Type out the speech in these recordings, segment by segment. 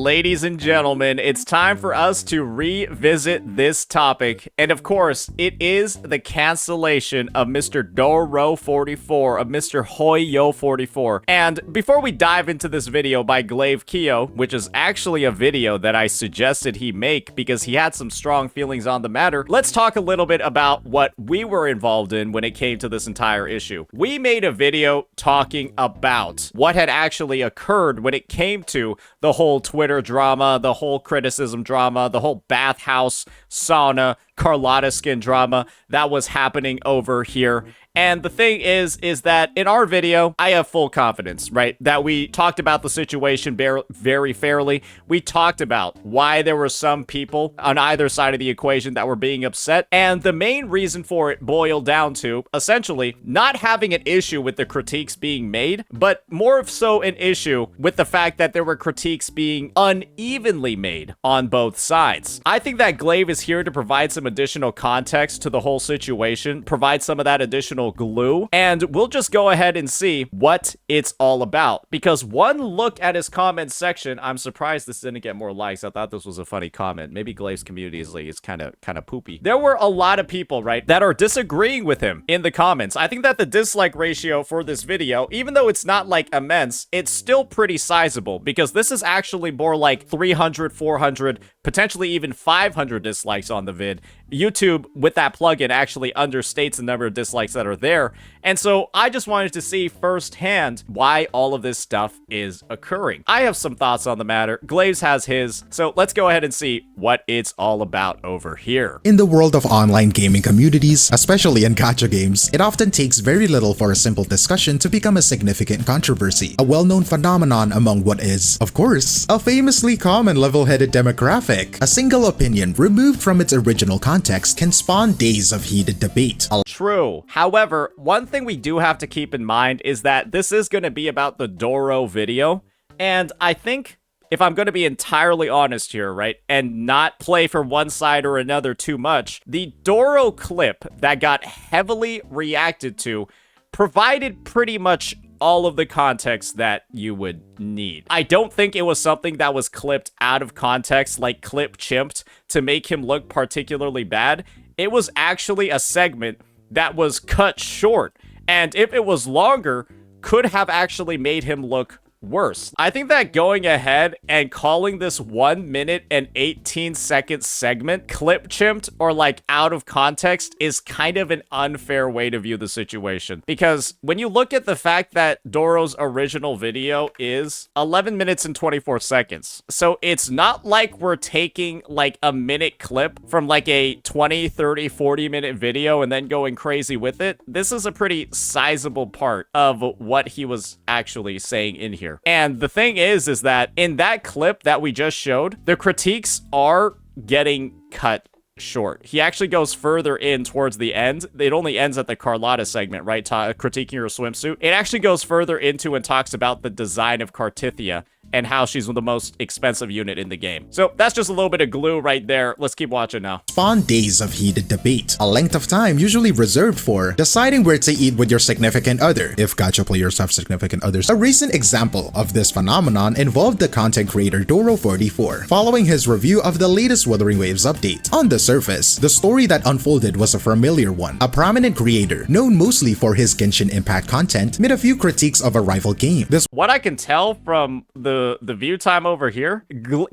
ladies and gentlemen, it's time for us to revisit this topic. And of course, it is the cancellation of Mr. Doro44, of Mr. Hoyo44. And before we dive into this video by Glaive Kyo, which is actually a video that I suggested he make because he had some strong feelings on the matter, let's talk a little bit about what we were involved in when it came to this entire issue. We made a video talking about what had actually occurred when it came to the whole Twitter drama, the whole criticism drama, the whole bathhouse, sauna, Carlotta skin drama that was happening over here. And the thing is that in our video, I have full confidence, right? That we talked about the situation very fairly. We talked about why there were some people on either side of the equation that were being upset. And the main reason for it boiled down to, essentially, not having an issue with the critiques being made, but more so an issue with the fact that there were critiques being unevenly made on both sides. I think that Glaive is here to provide some additional context to the whole situation, provide some of that additional glue, and we'll just go ahead and see what it's all about. Because one look at his comment section, I'm surprised this didn't get more likes. I thought this was a funny comment. Maybe Glaive's community is kind of poopy. There were a lot of people, right, that are disagreeing with him in the comments. I think that the dislike ratio for this video, even though it's not like immense, it's still pretty sizable, because this is actually more like 300, 400, potentially even 500 dislikes on the vid. YouTube, with that plugin, actually understates the number of dislikes that are there. And so I just wanted to see firsthand why all of this stuff is occurring. I have some thoughts on the matter. Glaives has his. So let's go ahead and see what it's all about over here. In the world of online gaming communities, especially in gacha games, it often takes very little for a simple discussion to become a significant controversy. A well-known phenomenon among what is, of course, a famously common level-headed demographic. A single opinion removed from its original context can spawn days of heated debate. True. However, one thing we do have to keep in mind is that this is going to be about the Doro video. And I think, if I'm going to be entirely honest here, right, and not play for one side or another too much, the Doro clip that got heavily reacted to provided pretty much all of the context that you would need. I don't think it was something that was clipped out of context, like clip chimped to make him look particularly bad. It was actually a segment that was cut short, and if it was longer, could have actually made him look worse. I think that going ahead and calling this 1 minute and 18-second segment clip chimped or like out of context is kind of an unfair way to view the situation. Because when you look at the fact that Doro's original video is 11 minutes and 24 seconds, so it's not like we're taking like a minute clip from like a 20, 30, 40-minute video and then going crazy with it. This is a pretty sizable part of what he was actually saying in here. And the thing is that in that clip that we just showed, the critiques are getting cut short. He actually goes further in towards the end. It only ends at the Carlotta segment, right? Critiquing her swimsuit. It actually goes further into and talks about the design of Cartithia and how she's the most expensive unit in the game. So that's just a little bit of glue right there. Let's keep watching now. Spawn days of heated debate, a length of time usually reserved for deciding where to eat with your significant other, if gacha players have significant others. A recent example of this phenomenon involved the content creator Doro44, following his review of the latest Wuthering Waves update. On the surface, the story that unfolded was a familiar one. A prominent creator, known mostly for his Genshin Impact content, made a few critiques of a rival game. What I can tell from the view time over here,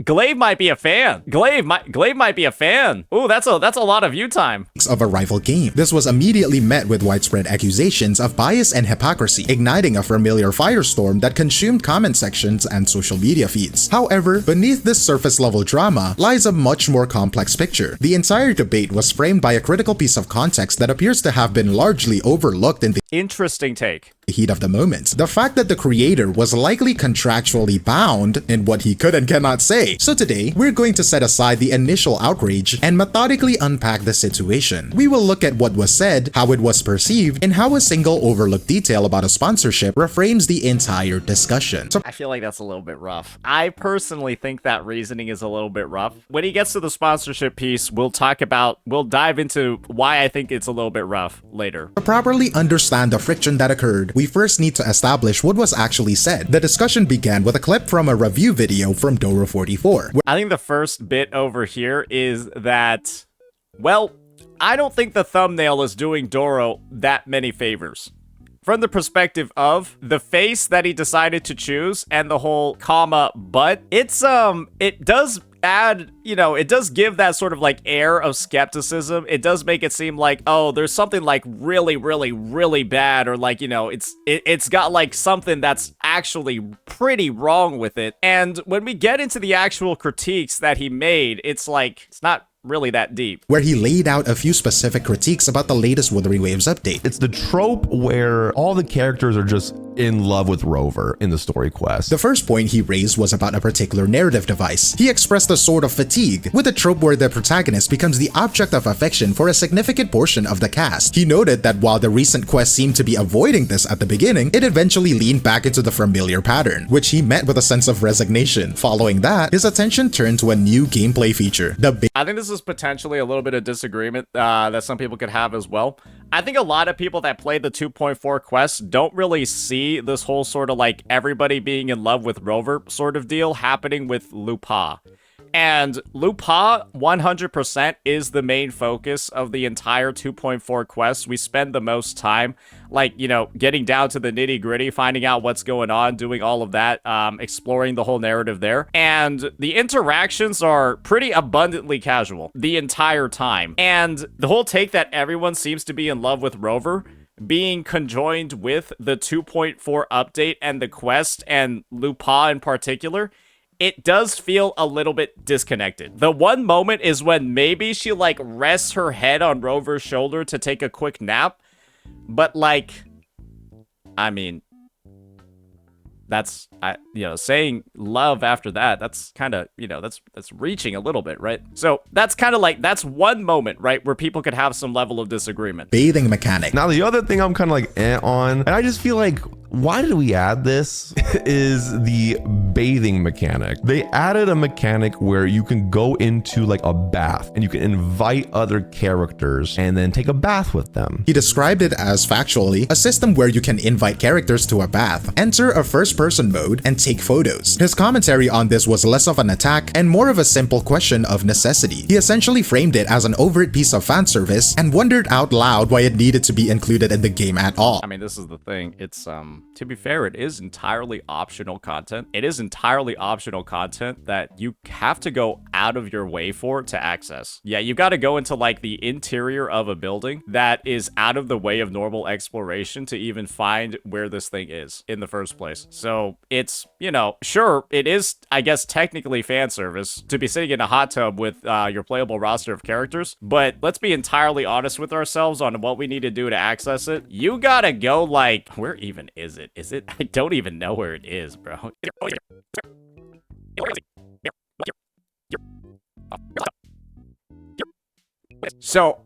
Glaive might be a fan. Glaive might be a fan. Ooh, that's a lot of view time. Of a rival game. This was immediately met with widespread accusations of bias and hypocrisy, igniting a familiar firestorm that consumed comment sections and social media feeds. However, beneath this surface-level drama lies a much more complex picture. The entire debate was framed by a critical piece of context that appears to have been largely overlooked in the interesting take. Heat of the moment. The fact that the creator was likely contractually bound in what he could and cannot say. So today, we're going to set aside the initial outrage and methodically unpack the situation. We will look at what was said, how it was perceived, and how a single overlooked detail about a sponsorship reframes the entire discussion. So I feel like that's a little bit rough. I personally think that reasoning is a little bit rough. When he gets to the sponsorship piece, we'll dive into why I think it's a little bit rough later. To properly understand the friction that occurred, we first need to establish what was actually said. The discussion began with a clip from a review video from Doro44. I think the first bit over here is that, well, I don't think the thumbnail is doing Doro that many favors. From the perspective of the face that he decided to choose and the whole comma but, it does add, you know, it does give that sort of like air of skepticism. It does make it seem like, oh, there's something like really, really, really bad, or like, you know, it's got like something that's actually pretty wrong with it. And when we get into the actual critiques that he made, it's like, it's not really that deep. Where he laid out a few specific critiques about the latest Wuthering Waves update. It's the trope where all the characters are just in love with Rover in the story quest. The first point he raised was about a particular narrative device. He expressed a sort of fatigue with a trope where the protagonist becomes the object of affection for a significant portion of the cast. He noted that while the recent quests seemed to be avoiding this at the beginning, it eventually leaned back into the familiar pattern, which he met with a sense of resignation. Following that, his attention turned to a new gameplay feature. I think this is potentially a little bit of disagreement that some people could have as well. I think a lot of people that play the 2.4 quests don't really see this whole sort of like everybody being in love with Rover sort of deal happening with Lupa. And Lupa 100% is the main focus of the entire 2.4 quest. We spend the most time, like, you know, getting down to the nitty gritty, finding out what's going on, doing all of that, exploring the whole narrative there. And the interactions are pretty abundantly casual the entire time. And the whole take that everyone seems to be in love with Rover being conjoined with the 2.4 update and the quest and Lupa in particular, it does feel a little bit disconnected. The one moment is when maybe she like rests her head on Rover's shoulder to take a quick nap, but like, I mean, that's, you know, saying love after that, that's kind of, you know, that's reaching a little bit, right? So that's kind of like, that's one moment, right, where people could have some level of disagreement. Bathing mechanic. Now, the other thing I'm kind of like on, and I just feel like, why did we add this, is the bathing mechanic. They added a mechanic where you can go into like a bath and you can invite other characters and then take a bath with them. He described it as factually a system where you can invite characters to a bath, enter a first-person mode, and take photos. His commentary on this was less of an attack and more of a simple question of necessity. He essentially framed it as an overt piece of fan service and wondered out loud why it needed to be included in the game at all. I mean, this is the thing. It's, to be fair, it is entirely optional content. It is entirely optional content that you have to go out of your way for to access. Yeah, you got to go into like the interior of a building that is out of the way of normal exploration to even find where this thing is in the first place. So it's, you know, sure, it is, I guess, technically fan service to be sitting in a hot tub with your playable roster of characters, but let's be entirely honest with ourselves on what we need to do to access it. You gotta go like, where even is it? Is it? I don't even know where it is, bro. So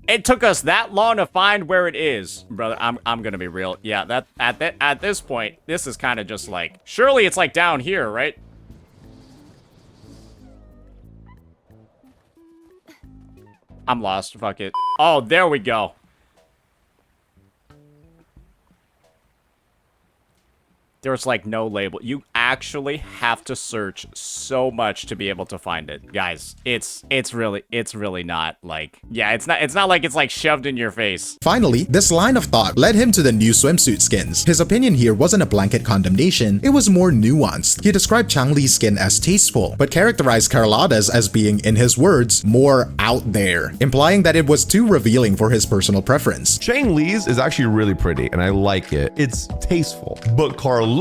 it took us that long to find where it is, brother. I'm gonna be real. Yeah, that at this point, this is kind of just like, surely it's like down here, right? I'm lost. Fuck it. Oh, there we go. There's like no label. You actually have to search so much to be able to find it. Guys, it's really not like, yeah, it's not like it's like shoved in your face. Finally, this line of thought led him to the new swimsuit skins. His opinion here wasn't a blanket condemnation, it was more nuanced. He described Changli's skin as tasteful, but characterized Carlotta's as being, in his words, more out there, implying that it was too revealing for his personal preference. Changli's is actually really pretty and I like it. It's tasteful, but Carlotta's,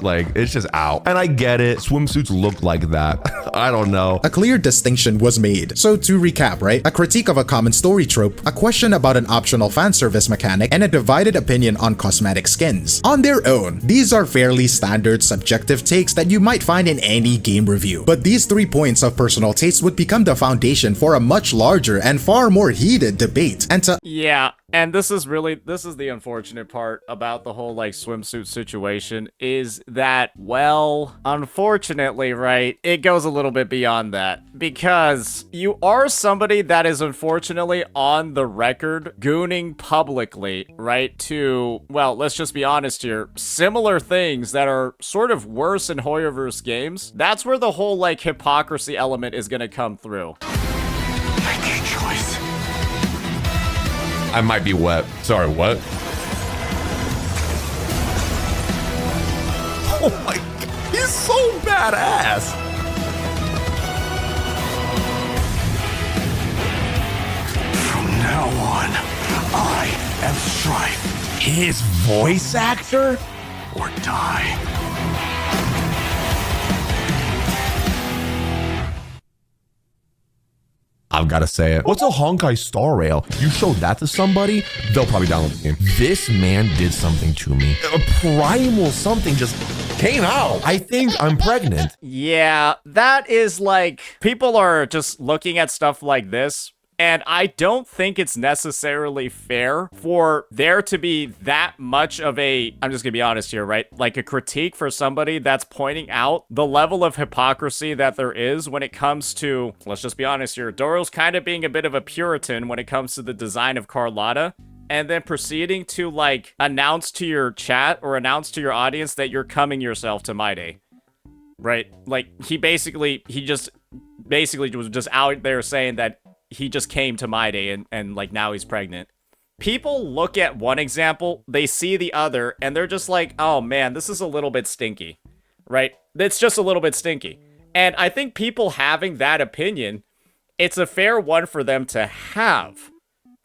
like, it's just out. And I get it, swimsuits look like that. I don't know. A clear distinction was made. So to recap, right? A critique of a common story trope, a question about an optional fan service mechanic, and a divided opinion on cosmetic skins. On their own, these are fairly standard subjective takes that you might find in any game review. But these 3 points of personal taste would become the foundation for a much larger and far more heated debate. And to— Yeah, And this is the unfortunate part about the whole like swimsuit situation is that, well, unfortunately, right, it goes a little bit beyond that because you are somebody that is unfortunately on the record gooning publicly, right, to, well, let's just be honest here, similar things that are sort of worse in Hoyoverse games. That's where the whole like hypocrisy element is gonna come through. Make a choice. I might be wet. Sorry, what? Oh my god, he's so badass. From now on, I am Strife. His voice actor? Or die. I've got to say it. What's a Honkai Star Rail? You showed that to somebody, they'll probably download the game. This man did something to me. A primal something just came out. I think I'm pregnant. Yeah, that is like, people are just looking at stuff like this, and I don't think it's necessarily fair for there to be that much of a, I'm just gonna be honest here, right? Like a critique for somebody that's pointing out the level of hypocrisy that there is when it comes to, let's just be honest here, Doro's kind of being a bit of a Puritan when it comes to the design of Carlotta, and then proceeding to like announce to your chat or announce to your audience that you're coming yourself to My Day. Right? Like he just was just out there saying that he just came to My Day and like now he's pregnant. People look at one example, they see the other, and they're just like, oh man, this is a little bit stinky, right? It's just a little bit stinky. And I think people having that opinion, it's a fair one for them to have.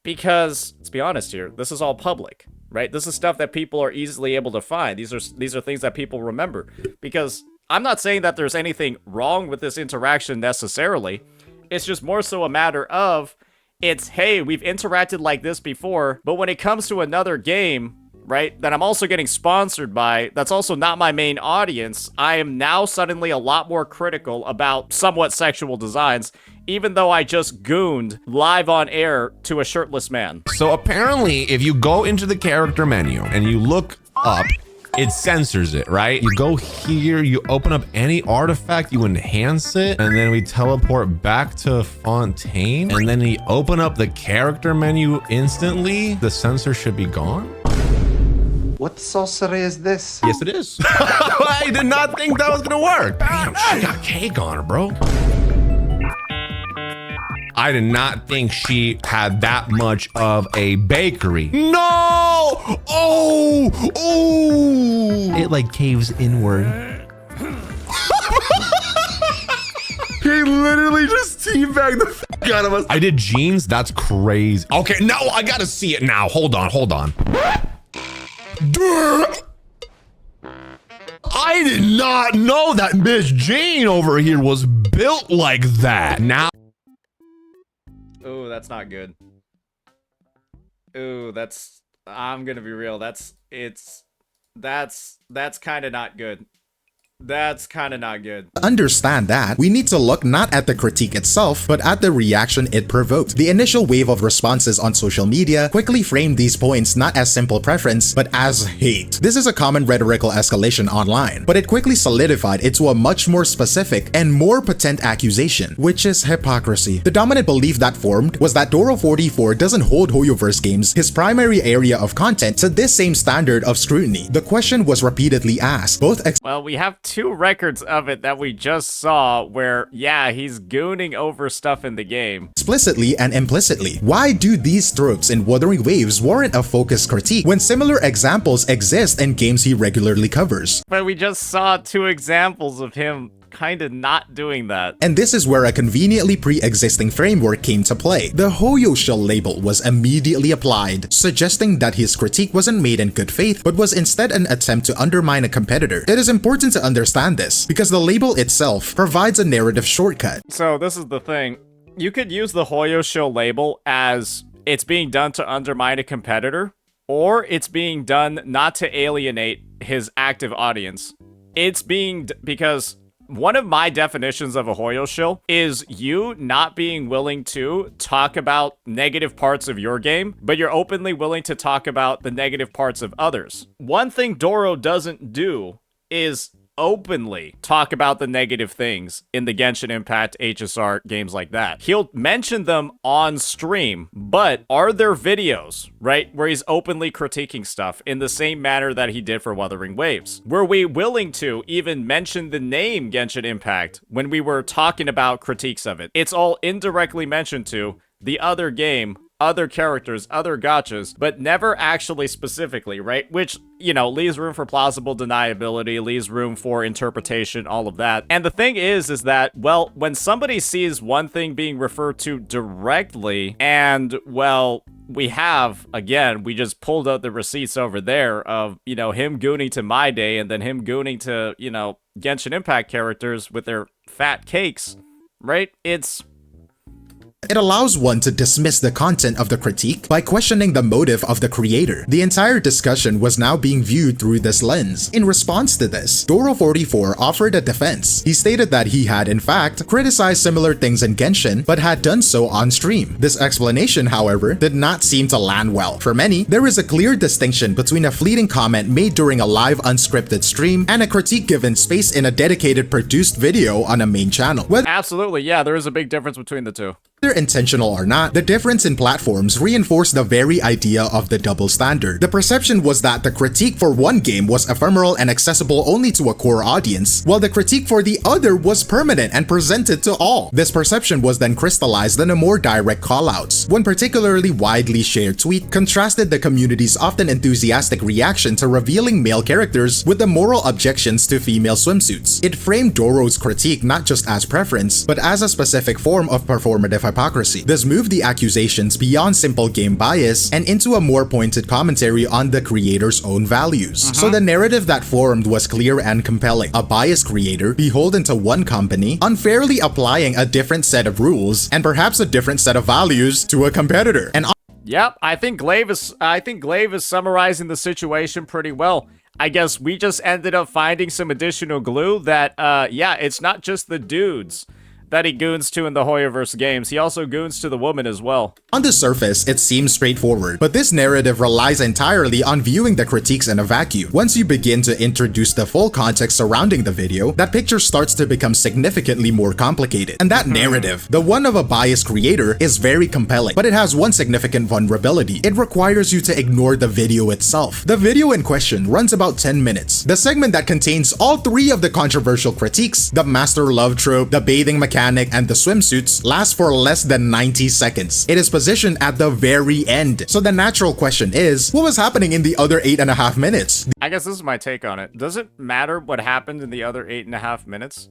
Because, let's be honest here, this is all public, right? This is stuff that people are easily able to find. These are things that people remember. Because I'm not saying that there's anything wrong with this interaction necessarily. It's just more so a matter of, it's, hey, we've interacted like this before, but when it comes to another game, right, that I'm also getting sponsored by, that's also not my main audience, I am now suddenly a lot more critical about somewhat sexual designs, even though I just gooned live on air to a shirtless man. So apparently, if you go into the character menu and you look up, it censors it, right? You go here, you open up any artifact, you enhance it, and then we teleport back to Fontaine, and then you open up the character menu instantly. The censor should be gone. What sorcery is this? Yes, it is. I did not think that was gonna work. Damn, she got cake on her, bro. I did not think she had that much of a bakery. No! Oh! It like caves inward. He literally just teabagged the f out of us. I did jeans? That's crazy. Okay, no, I gotta see it now. Hold on. I did not know that Miss Jane over here was built like that. Now. Ooh, that's not good. Ooh, I'm gonna be real, that's kind of not good. That's kind of not good. To understand that, we need to look not at the critique itself, but at the reaction it provoked. The initial wave of responses on social media quickly framed these points not as simple preference, but as hate. This is a common rhetorical escalation online, but it quickly solidified into a much more specific and more potent accusation, which is hypocrisy. The dominant belief that formed was that Doro44 doesn't hold Hoyoverse games, his primary area of content, to this same standard of scrutiny. The question was repeatedly asked, well, we have two records of it that we just saw where, yeah, he's gooning over stuff in the game. Explicitly and implicitly. Why do these strokes in Wuthering Waves warrant a focused critique when similar examples exist in games he regularly covers? But we just saw two examples of him kind of not doing that. And this is where a conveniently pre-existing framework came to play. The Hoyo Shill label was immediately applied, suggesting that his critique wasn't made in good faith, but was instead an attempt to undermine a competitor. It is important to understand this, because the label itself provides a narrative shortcut. So this is the thing. You could use the Hoyo Shill label as it's being done to undermine a competitor, or it's being done not to alienate his active audience. It's being because one of my definitions of a Hoyo shill is you not being willing to talk about negative parts of your game, but you're openly willing to talk about the negative parts of others. One thing Doro doesn't do is openly talk about the negative things in the Genshin Impact, HSR, games like that. He'll mention them on stream, but are there videos, right, where he's openly critiquing stuff in the same manner that he did for Wuthering Waves? Were we willing to even mention the name Genshin Impact when we were talking about critiques of it? It's all indirectly mentioned to the other game, other characters, other gachas, but never actually specifically, right? Which, you know, leaves room for plausible deniability, leaves room for interpretation, all of that. And the thing is that, well, when somebody sees one thing being referred to directly, and, well, we just pulled out the receipts over there of, you know, him gooning to My Day and then him gooning to, you know, Genshin Impact characters with their fat cakes, right? It allows one to dismiss the content of the critique by questioning the motive of the creator. The entire discussion was now being viewed through this lens. In response to this, Doro44 offered a defense. He stated that he had, in fact, criticized similar things in Genshin, but had done so on stream. This explanation, however, did not seem to land well. For many, there is a clear distinction between a fleeting comment made during a live unscripted stream and a critique given space in a dedicated produced video on a main channel. Absolutely, yeah, there is a big difference between the two. Whether intentional or not, the difference in platforms reinforced the very idea of the double standard. The perception was that the critique for one game was ephemeral and accessible only to a core audience, while the critique for the other was permanent and presented to all. This perception was then crystallized in a more direct callouts. One particularly widely shared tweet contrasted the community's often enthusiastic reaction to revealing male characters with the moral objections to female swimsuits. It framed Doro's critique not just as preference, but as a specific form of performative hypocrisy. This moved the accusations beyond simple game bias and into a more pointed commentary on the creator's own values. So the narrative that formed was clear and compelling. A biased creator, beholden to one company, unfairly applying a different set of rules and perhaps a different set of values to a competitor. And yep, I think Glaive is summarizing the situation pretty well. I guess we just ended up finding some additional glue that, yeah, it's not just the dudes that he goons to in the Hoyoverse games, he also goons to the woman as well. On the surface, it seems straightforward, but this narrative relies entirely on viewing the critiques in a vacuum. Once you begin to introduce the full context surrounding the video, that picture starts to become significantly more complicated. And that narrative, the one of a biased creator, is very compelling, but it has one significant vulnerability. It requires you to ignore the video itself. The video in question runs about 10 minutes. The segment that contains all three of the controversial critiques, the master love trope, the bathing mechanic, and the swimsuits, lasts for less than 90 seconds. It is positioned at the very end. So the natural question is, what was happening in the other 8.5 minutes? I guess this is my take on it. Does it matter what happened in the other 8.5 minutes?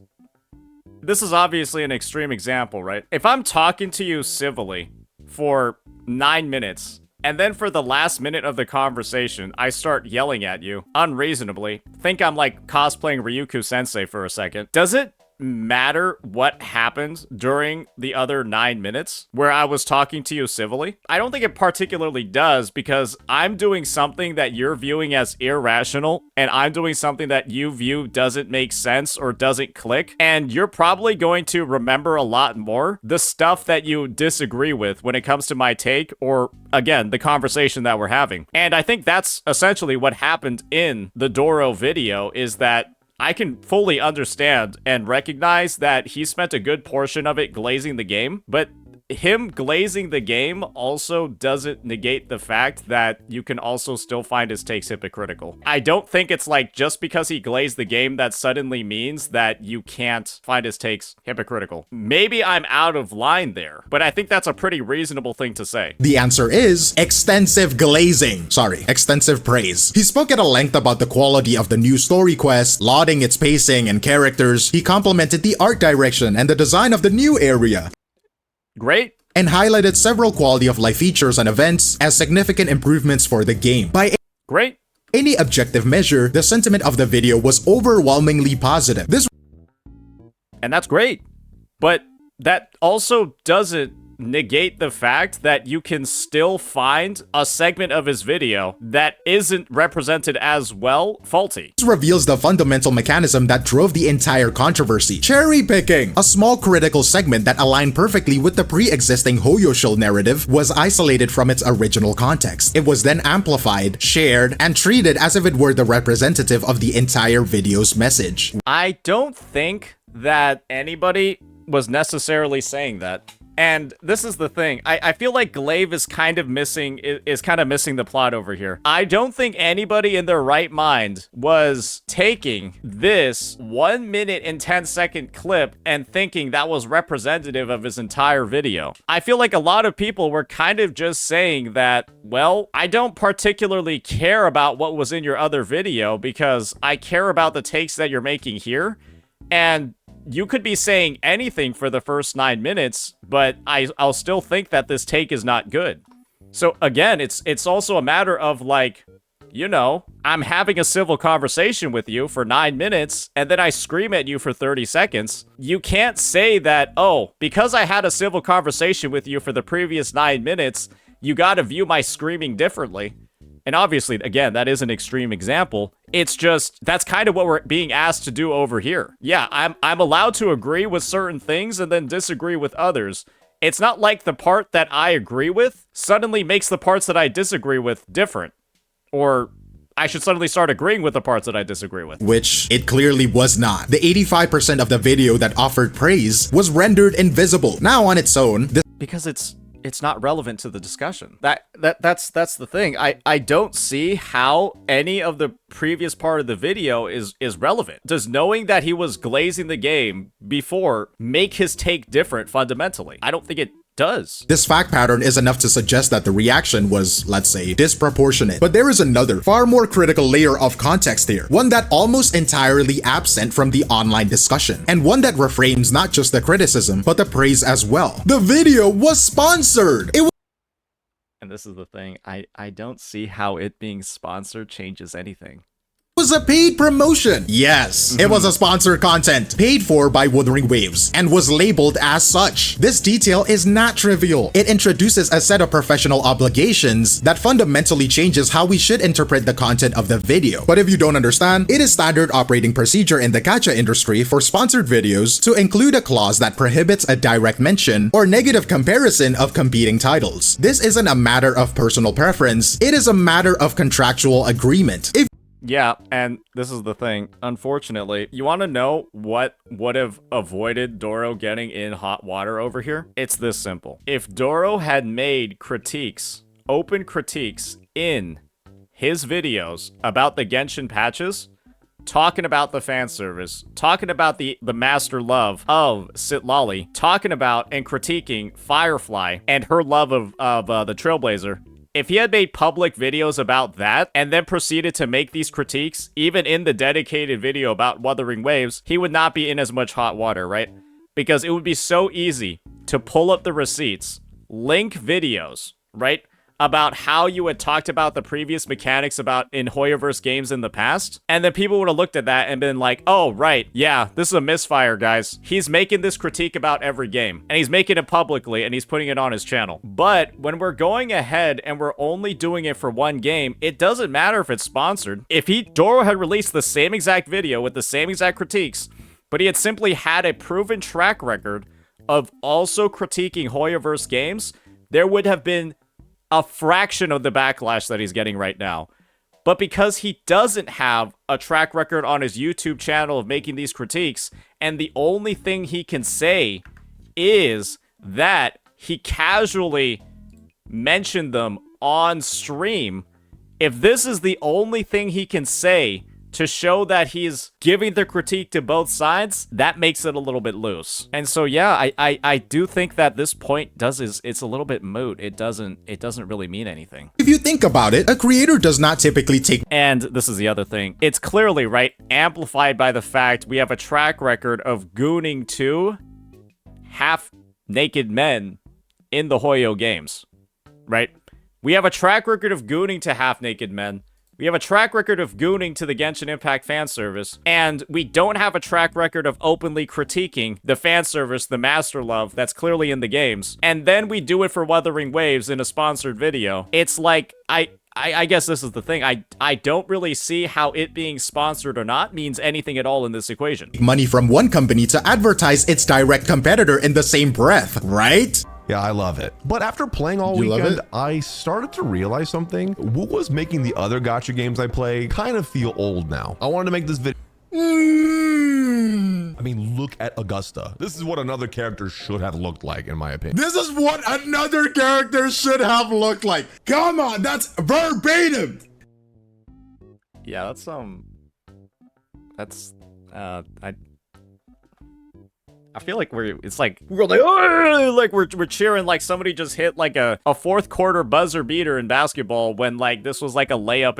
This is obviously an extreme example, right? If I'm talking to you civilly for 9 minutes, and then for the last minute of the conversation, I start yelling at you unreasonably, think I'm like cosplaying Ryuku Sensei for a second, does it matter what happened during the other 9 minutes where I was talking to you civilly? I don't think it particularly does, because I'm doing something that you're viewing as irrational, and I'm doing something that you view doesn't make sense or doesn't click, and you're probably going to remember a lot more the stuff that you disagree with when it comes to my take, or again, the conversation that we're having. And I think that's essentially what happened in the Doro video, is that I can fully understand and recognize that he spent a good portion of it glazing the game, but him glazing the game also doesn't negate the fact that you can also still find his takes hypocritical. I don't think it's like just because he glazed the game that suddenly means that you can't find his takes hypocritical. Maybe I'm out of line there, but I think that's a pretty reasonable thing to say. The answer is extensive glazing. Sorry, extensive praise. He spoke at a length about the quality of the new story quest, lauding its pacing and characters. He complimented the art direction and the design of the new area. Great. And highlighted several quality of life features and events as significant improvements for the game. By Great. any objective measure, the sentiment of the video was overwhelmingly positive. And that's great. But that also doesn't negate the fact that you can still find a segment of his video that isn't represented as well faulty. This reveals the fundamental mechanism that drove the entire controversy: cherry picking. A small critical segment that aligned perfectly with the pre-existing Hoyosho narrative was isolated from its original context. It was then amplified, shared, and treated as if it were the representative of the entire video's message. I don't think that anybody was necessarily saying that. And this is the thing. I feel like Glaive is kind of missing the plot over here. I don't think anybody in their right mind was taking this 1 minute and 10-second clip and thinking that was representative of his entire video. I feel like a lot of people were kind of just saying that, well, I don't particularly care about what was in your other video because I care about the takes that you're making here. And you could be saying anything for the first 9 minutes, but I'll still think that this take is not good. So again, it's also a matter of like, you know, I'm having a civil conversation with you for 9 minutes, and then I scream at you for 30 seconds. You can't say that, oh, because I had a civil conversation with you for the previous 9 minutes, you gotta view my screaming differently. And obviously, again, that is an extreme example. It's just, that's kind of what we're being asked to do over here. Yeah, I'm allowed to agree with certain things and then disagree with others. It's not like the part that I agree with suddenly makes the parts that I disagree with different. Or I should suddenly start agreeing with the parts that I disagree with. Which it clearly was not. The 85% of the video that offered praise was rendered invisible. Now on its own, this Because it's not relevant to the discussion. That's the thing. I don't see how any of the previous part of the video is relevant. Does knowing that he was glazing the game before make his take different fundamentally? I don't think it does. This fact pattern is enough to suggest that the reaction was, let's say, disproportionate. But there is another, far more critical layer of context here, one that almost entirely absent from the online discussion, and one that reframes not just the criticism, but the praise as well. The video was sponsored! And this is the thing, I don't see how it being sponsored changes anything. Was a paid promotion. Yes, it was a sponsored content, paid for by Wuthering Waves, and was labeled as such. This detail is not trivial. It introduces a set of professional obligations that fundamentally changes how we should interpret the content of the video. But if you don't understand, it is standard operating procedure in the gacha industry for sponsored videos to include a clause that prohibits a direct mention or negative comparison of competing titles. This isn't a matter of personal preference, it is a matter of contractual agreement. Yeah, and this is the thing. Unfortunately, you want to know what would have avoided Doro getting in hot water over here? It's this simple. If Doro had made critiques, open critiques in his videos about the Genshin patches, talking about the fan service, talking about the master love of Sitlali, talking about and critiquing Firefly and her love of the Trailblazer, if he had made public videos about that and then proceeded to make these critiques, even in the dedicated video about Wuthering Waves, he would not be in as much hot water, right? Because it would be so easy to pull up the receipts, link videos, right? About how you had talked about the previous mechanics about in Hoyoverse games in the past. And then people would have looked at that and been like, oh, right, yeah, this is a misfire, guys. He's making this critique about every game. And he's making it publicly and he's putting it on his channel. But when we're going ahead and we're only doing it for one game, it doesn't matter if it's sponsored. If Doro had released the same exact video with the same exact critiques, but he had simply had a proven track record of also critiquing Hoyoverse games, there would have been a fraction of the backlash that he's getting right now. But because he doesn't have a track record on his YouTube channel of making these critiques, and the only thing he can say is that he casually mentioned them on stream, if this is the only thing he can say to show that he's giving the critique to both sides, that makes it a little bit loose. And so yeah, I do think that this point it's a little bit moot. It doesn't really mean anything. If you think about it, a creator does not typically take. And this is the other thing. It's clearly, right, amplified by the fact we have a track record of gooning to half-naked men in the Hoyo games, right? We have a track record of gooning to half-naked men. We have a track record of gooning to the Genshin Impact fan service, and we don't have a track record of openly critiquing the fan service, the master love that's clearly in the games. And then we do it for Wuthering Waves in a sponsored video. It's like, I guess this is the thing. I don't really see how it being sponsored or not means anything at all in this equation. Money from one company to advertise its direct competitor in the same breath, right? Yeah, I love it. But after playing all You love weekend, it? I started to realize something. What was making the other gacha games I play kind of feel old now. I wanted to make this video. I mean, look at Augusta. This is what another character should have looked like, in my opinion. This is what another character should have looked like. Come on, that's verbatim. Yeah, I feel like we're cheering like somebody just hit like a fourth quarter buzzer beater in basketball when like this was like a layup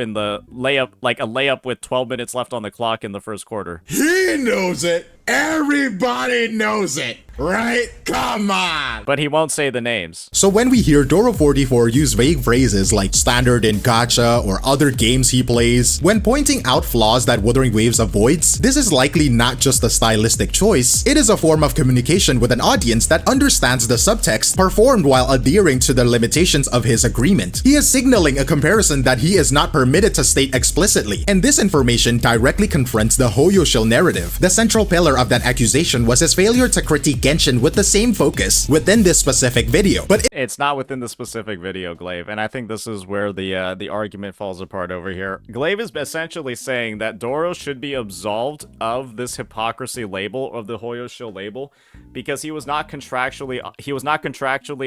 with 12 minutes left on the clock in the first quarter. He knows it. Everybody knows it, right? Come on. But he won't say the names. So when we hear Doro44 use vague phrases like standard in gacha or other games he plays, when pointing out flaws that Wuthering Waves avoids, this is likely not just a stylistic choice. It is a form of communication with an audience that understands the subtext performed while adhering to the limitations of his agreement. He is signaling a comparison that he is not permitted to state explicitly, and this information directly confronts the Hoyoshil narrative. The central pillar of that accusation was his failure to critique Genshin with the same focus within this specific video. But It's not within the specific video, Glaive, and I think this is where the argument falls apart over here. Glaive is essentially saying that Doro should be absolved of this hypocrisy label, of the Hoyoshil label, because he was not contractually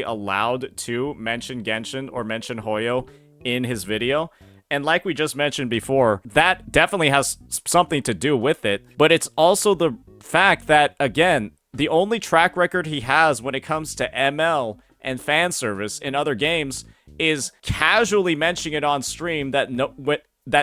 allowed to mention Genshin or mention Hoyo in his video. And like we just mentioned before, that definitely has something to do with it, but it's also the fact that, again, the only track record he has when it comes to ML and fan service in other games is casually mentioning it on stream that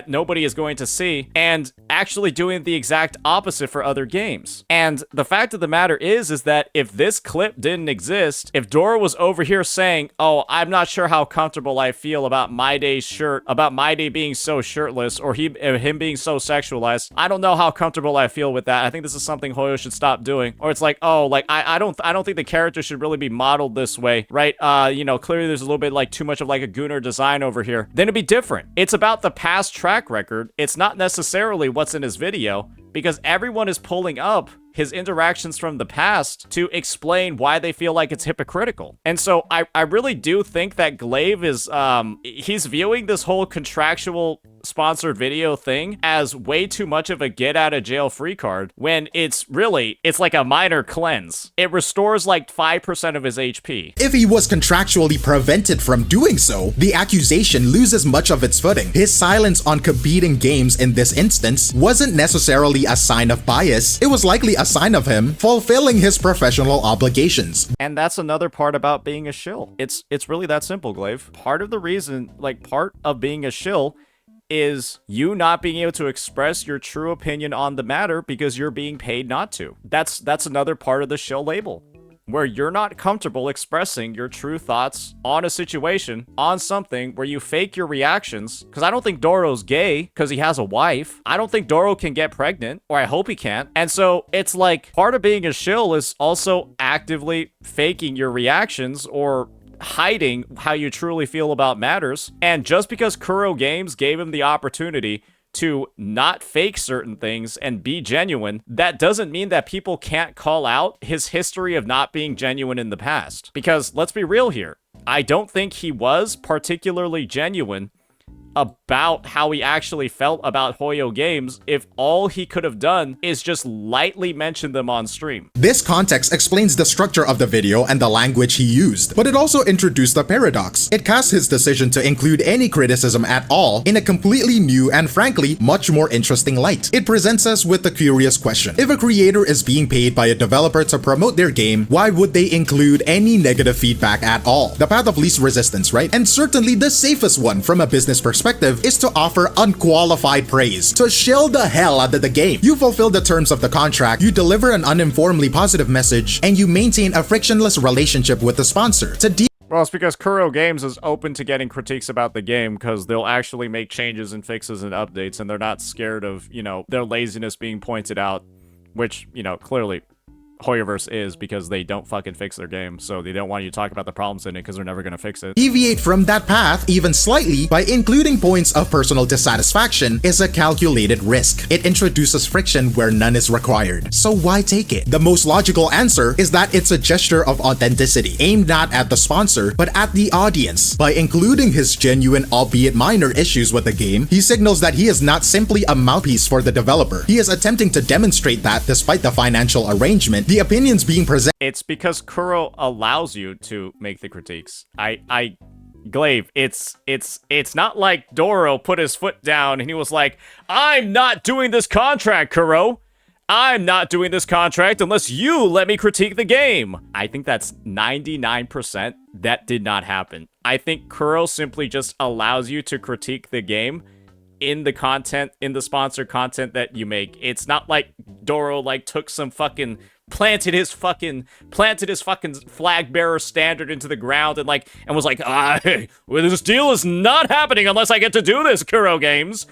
nobody is going to see, and actually doing the exact opposite for other games. And the fact of the matter is that if this clip didn't exist, if Doro was over here saying, oh, I'm not sure how comfortable I feel about My Day's shirt, about My Day being so shirtless, or him being so sexualized, I don't know how comfortable I feel with that. I think this is something Hoyo should stop doing. Or it's like, oh, like, I don't think the character should really be modeled this way, right? You know, clearly there's a little bit like too much of like a gooner design over here. Then it'd be different. It's about the past track record. It's not necessarily what's in his video, because everyone is pulling up his interactions from the past to explain why they feel like it's hypocritical. And so I really do think that Glaive is, he's viewing this whole contractual sponsored video thing as way too much of a get out of jail free card, when it's like a minor cleanse. It restores like 5% of his HP. if he was contractually prevented from doing so, the accusation loses much of its footing. His silence on competing games in this instance wasn't necessarily a sign of bias. It was likely a sign of him fulfilling his professional obligations. And that's another part about being a shill. It's really that simple, Glaive. Part of the reason, like part of being a shill, is you not being able to express your true opinion on the matter because you're being paid not to. That's another part of the shill label, where you're not comfortable expressing your true thoughts on a situation, on something where you fake your reactions. Because I don't think Doro's gay because he has a wife. I don't think Doro can get pregnant, or I hope he can't. And so it's like part of being a shill is also actively faking your reactions or hiding how you truly feel about matters. And just because Kuro Games gave him the opportunity to not fake certain things and be genuine, that doesn't mean that people can't call out his history of not being genuine in the past. Because let's be real here, I don't think he was particularly genuine about how he actually felt about Hoyo games if all he could have done is just lightly mention them on stream. This context explains the structure of the video and the language he used, but it also introduced a paradox. It casts his decision to include any criticism at all in a completely new and frankly much more interesting light. It presents us with the curious question: if a creator is being paid by a developer to promote their game, why would they include any negative feedback at all? The path of least resistance, right? And certainly the safest one from a business perspective is to offer unqualified praise, to shill the hell out of the game. You fulfill the terms of the contract, you deliver an uninformedly positive message, and you maintain a frictionless relationship with the sponsor. To Well, it's because Kuro Games is open to getting critiques about the game because they'll actually make changes and fixes and updates, and they're not scared of, you know, their laziness being pointed out, which, you know, clearly Hoyoverse is, because they don't fucking fix their game, so they don't want you to talk about the problems in it because they're never gonna fix it. Deviate from that path even slightly by including points of personal dissatisfaction is a calculated risk. It introduces friction where none is required. So why take it? The most logical answer is that it's a gesture of authenticity, aimed not at the sponsor, but at the audience. By including his genuine, albeit minor, issues with the game, he signals that he is not simply a mouthpiece for the developer. He is attempting to demonstrate that, despite the financial arrangement, the opinions being presented. It's because Kuro allows you to make the critiques. Glaive, it's not like Doro put his foot down and he was like, I'm not doing this contract, Kuro. I'm not doing this contract unless you let me critique the game. I think that's 99% that did not happen. I think Kuro simply just allows you to critique the game in the content, in the sponsored content that you make. It's not like Doro like took some fucking planted his fucking flag bearer standard into the ground and was like, well, this deal is not happening unless I get to do this, Kuro Games.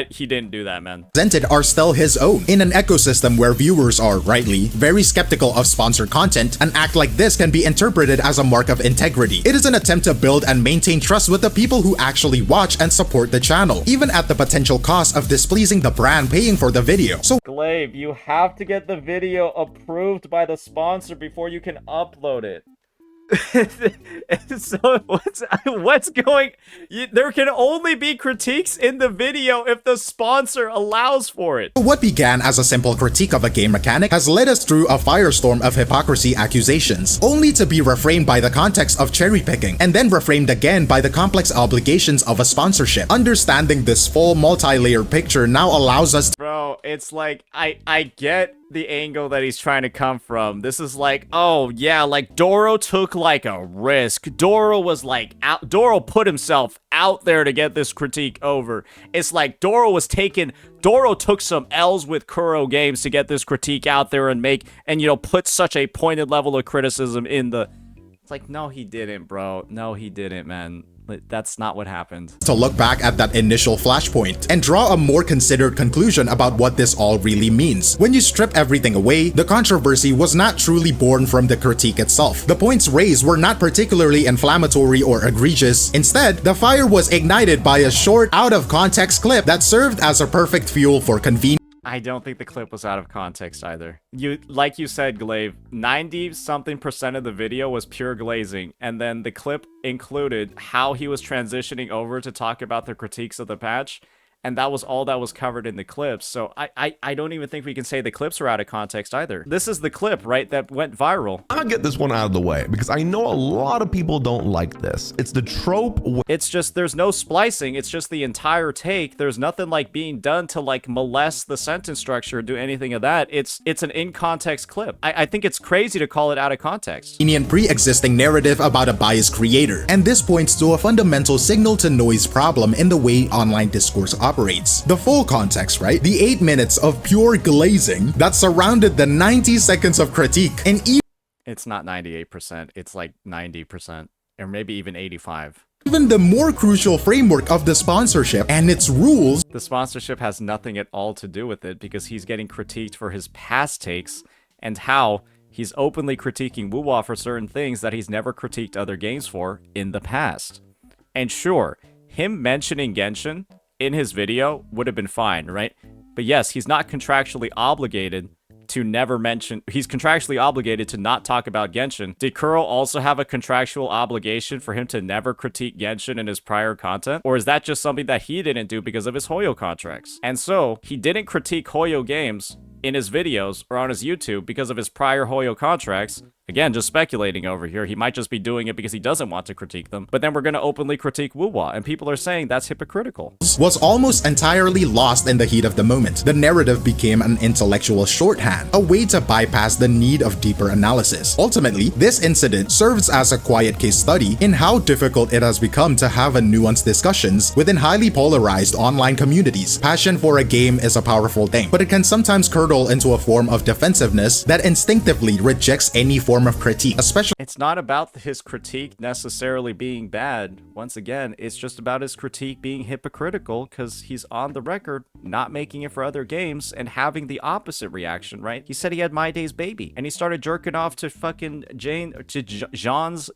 He didn't do that, man. Presented are still his own. In an ecosystem where viewers are, rightly, very skeptical of sponsored content, an act like this can be interpreted as a mark of integrity. It is an attempt to build and maintain trust with the people who actually watch and support the channel, even at the potential cost of displeasing the brand paying for the video. So Glaive, you have to get the video approved by the sponsor before you can upload it. So what's going? There can only be critiques in the video if the sponsor allows for it. what began as a simple critique of a game mechanic has led us through a firestorm of hypocrisy accusations, only to be reframed by the context of cherry picking, and then reframed again by the complex obligations of a sponsorship. Understanding this full multi-layer picture now allows us to Bro, it's like, I get the angle that he's trying to come from. This is like, oh yeah, like Doro took like a risk. Doro was like, Doro put himself out there to get this critique over. It's like Doro took some L's with Kuro Games to get this critique out there and put such a pointed level of criticism in the... It's like, no, he didn't, bro. No, he didn't, man. That's not what happened. to look back at that initial flashpoint and draw a more considered conclusion about what this all really means. When you strip everything away, the controversy was not truly born from the critique itself. The points raised were not particularly inflammatory or egregious. Instead, the fire was ignited by a short, out-of-context clip that served as a perfect fuel for convenience. I don't think the clip was out of context either. Like you said, Glaive, 90-something% of the video was pure glazing, and then the clip included how he was transitioning over to talk about the critiques of the patch, and that was all that was covered in the clips. So I don't even think we can say the clips are out of context either. This is the clip, right, that went viral. I'm gonna get this one out of the way because I know a lot of people don't like this. It's the trope. It's just, there's no splicing. It's just the entire take. There's nothing like being done to like molest the sentence structure or do anything of that. It's an in-context clip. I think it's crazy to call it out of context. Pre-existing narrative about a biased creator, and this points to a fundamental signal-to-noise problem in the way online discourse operates. The full context, right? The 8 minutes of pure glazing that surrounded the 90 seconds of critique, and It's not 98%. It's like 90%, or maybe even 85%. even the more crucial framework of the sponsorship and its rules. The sponsorship has nothing at all to do with it because he's getting critiqued for his past takes and how he's openly critiquing Wuwa for certain things that he's never critiqued other games for in the past. And sure, him mentioning Genshin in his video would have been fine, right? But yes, he's not contractually obligated to never mention... He's contractually obligated to not talk about Genshin. Did Kuro also have a contractual obligation for him to never critique Genshin in his prior content? Or is that just something that he didn't do because of his Hoyo contracts? And so, he didn't critique Hoyo games in his videos or on his YouTube because of his prior Hoyo contracts. Again, just speculating over here. He might just be doing it because he doesn't want to critique them. But then we're going to openly critique Wuwa, and people are saying that's hypocritical. Was almost entirely lost in the heat of the moment. The narrative became an intellectual shorthand, a way to bypass the need of deeper analysis. Ultimately, this incident serves as a quiet case study in how difficult it has become to have a nuanced discussions within highly polarized online communities. Passion for a game is a powerful thing, but it can sometimes curdle into a form of defensiveness that instinctively rejects any form form of critique, especially It's not about his critique necessarily being bad. Once again, it's just about his critique being hypocritical because he's on the record not making it for other games and having the opposite reaction, right? He said he had My Day's baby and he started jerking off to fucking Jean's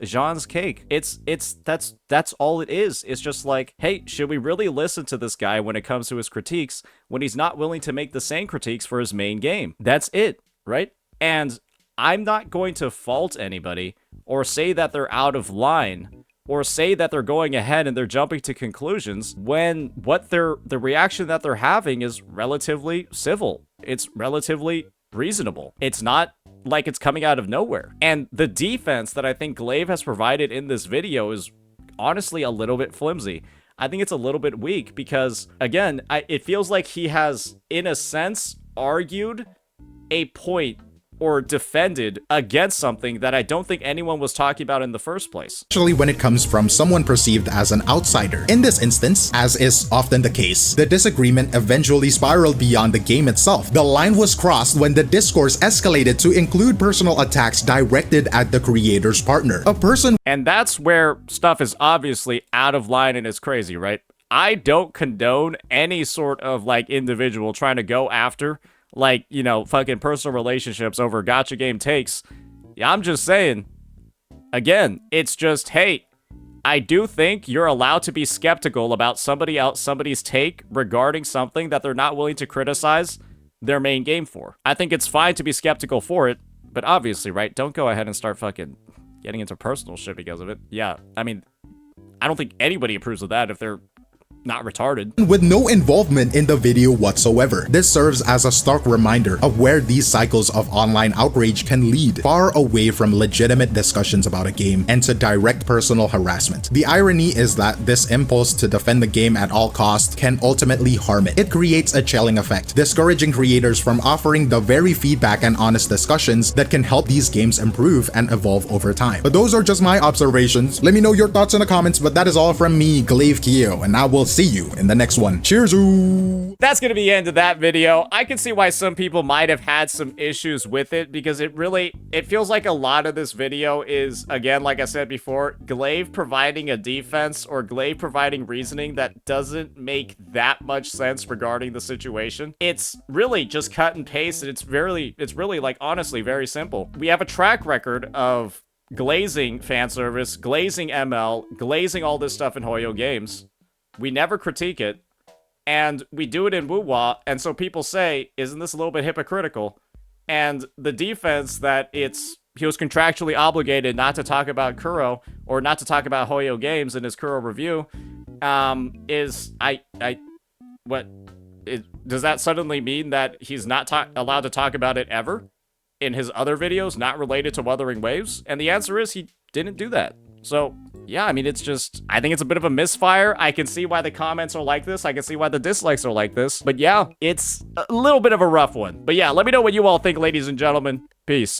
cake. That's all it is. It's just like, hey, should we really listen to this guy when it comes to his critiques when he's not willing to make the same critiques for his main game? That's it, right? And I'm not going to fault anybody or say that they're out of line or say that they're going ahead and they're jumping to conclusions when the reaction that they're having is relatively civil. It's relatively reasonable. It's not like it's coming out of nowhere. And the defense that I think Glaive has provided in this video is honestly a little bit flimsy. I think it's a little bit weak because, again, it feels like he has, in a sense, argued a point or defended against something that I don't think anyone was talking about in the first place. especially when it comes from someone perceived as an outsider. In this instance, as is often the case, the disagreement eventually spiraled beyond the game itself. The line was crossed when the discourse escalated to include personal attacks directed at the creator's partner, a person. And that's where stuff is obviously out of line and is crazy, right? I don't condone any sort of like individual trying to go after like, you know, fucking personal relationships over gacha game takes. Yeah, I'm just saying, again, it's just, hey, I do think you're allowed to be skeptical about somebody's take regarding something that they're not willing to criticize their main game for. I think it's fine to be skeptical for it, but obviously, right, don't go ahead and start fucking getting into personal shit because of it. Yeah, I mean, I don't think anybody approves of that if they're not retarded. With no involvement in the video whatsoever. This serves as a stark reminder of where these cycles of online outrage can lead, far away from legitimate discussions about a game and to direct personal harassment. The irony is that this impulse to defend the game at all costs can ultimately harm it. It creates a chilling effect, discouraging creators from offering the very feedback and honest discussions that can help these games improve and evolve over time. But those are just my observations. Let me know your thoughts in the comments, but that is all from me, Glaive Kyo, and I will see you in the next one. Cheers! That's gonna be the end of that video. I can see why some people might have had some issues with it because it feels like a lot of this video is, again, like I said before, Glaive providing a defense or Glaive providing reasoning that doesn't make that much sense regarding the situation. It's really just cut and paste, and it's really like honestly very simple. We have a track record of glazing fan service, glazing ML, glazing all this stuff in Hoyo games. We never critique it, and we do it in Wuwa, and so people say, isn't this a little bit hypocritical? And the defense that he was contractually obligated not to talk about Kuro, or not to talk about Hoyo games in his Kuro review, does that suddenly mean that he's not allowed to talk about it ever in his other videos, not related to Wuthering Waves? And the answer is he didn't do that. So, yeah, I mean, it's just, I think it's a bit of a misfire. I can see why the comments are like this. I can see why the dislikes are like this. But yeah, it's a little bit of a rough one. But yeah, let me know what you all think, ladies and gentlemen. Peace.